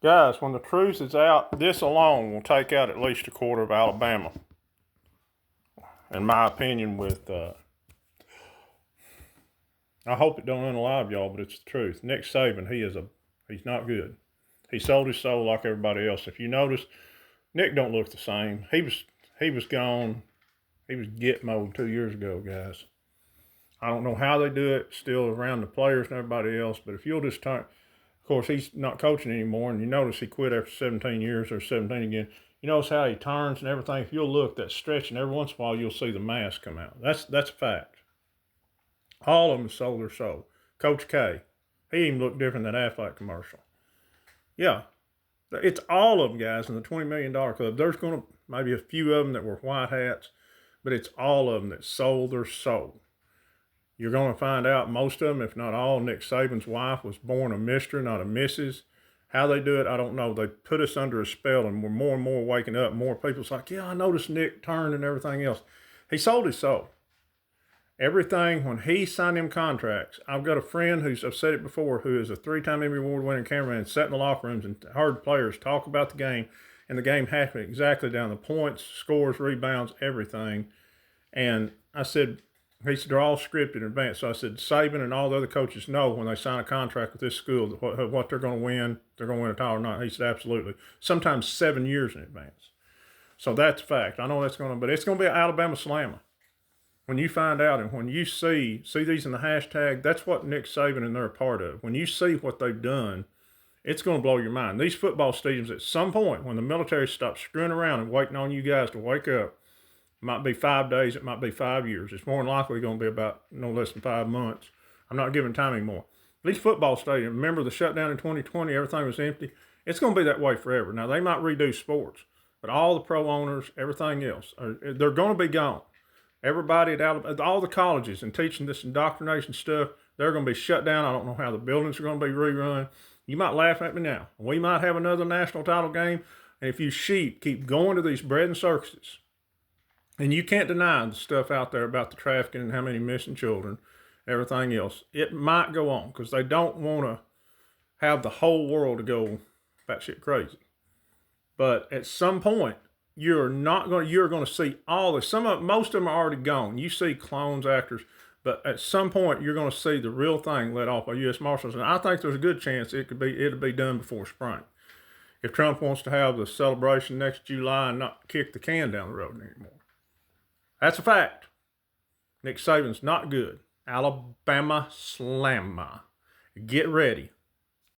Guys, when the truth is out, this alone will take out at least a quarter of Alabama. In my opinion, I hope it don't unalive y'all, but it's the truth. Nick Saban, he's not good. He sold his soul like everybody else. If you notice, Nick don't look the same. He was gone. He was Gitmo 2 years ago, guys. I don't know how they do it, still around the players and everybody else, but if you'll just turn, of course, he's not coaching anymore, and you notice he quit after 17 years or 17 again. You notice how he turns and everything. If you'll look, that stretching, every once in a while you'll see the mask come out. That's a fact. All of them sold their soul. Coach K, he even looked different than that Aflac commercial. Yeah, it's all of them, guys, in the $20 million club. There's going to maybe a few of them that were white hats, but it's all of them that sold their soul. You're going to find out most of them, if not all, Nick Saban's wife was born a Mr., not a Mrs. How they do it, I don't know. They put us under a spell, and we're more and more waking up. More people's like, yeah, I noticed Nick turned and everything else. He sold his soul. Everything, when he signed them contracts, I've got a friend I've said it before, who is a 3-time Emmy Award-winning cameraman, sat in the locker rooms and heard players talk about the game, and the game happened exactly down the points, scores, rebounds, everything. And I said, he said, they're all scripted in advance. So I said, Saban and all the other coaches know when they sign a contract with this school what they're going to win, they're going to win a title or not. He said, absolutely. Sometimes 7 years in advance. So that's a fact. I know that's going to, but it's going to be an Alabama slama. When you find out and when you see these in the hashtag, that's what Nick Saban and they're a part of. When you see what they've done, it's going to blow your mind. These football stadiums, at some point, when the military stops screwing around and waiting on you guys to wake up, it might be 5 days, it might be 5 years. It's more than likely going to be about no less than 5 months. I'm not giving time anymore. These football stadiums, remember the shutdown in 2020, everything was empty? It's going to be that way forever. Now, they might redo sports, but all the pro owners, everything else, they're going to be gone. Everybody at Alabama, all the colleges and teaching this indoctrination stuff, they're going to be shut down. I don't know how the buildings are going to be rerun. You might laugh at me now. We might have another national title game, and if you sheep keep going to these bread and circuses, and you can't deny the stuff out there about the trafficking and how many missing children, everything else, it might go on because they don't want to have the whole world to go batshit crazy. But at some point, you're going to see all this. Most of them are already gone. You see clones, actors, but at some point you're going to see the real thing let off by U.S. Marshals, and I think there's a good chance it'll be done before spring. If Trump wants to have the celebration next July and not kick the can down the road anymore, that's a fact. Nick Saban's not good. Alabama slama. Get ready.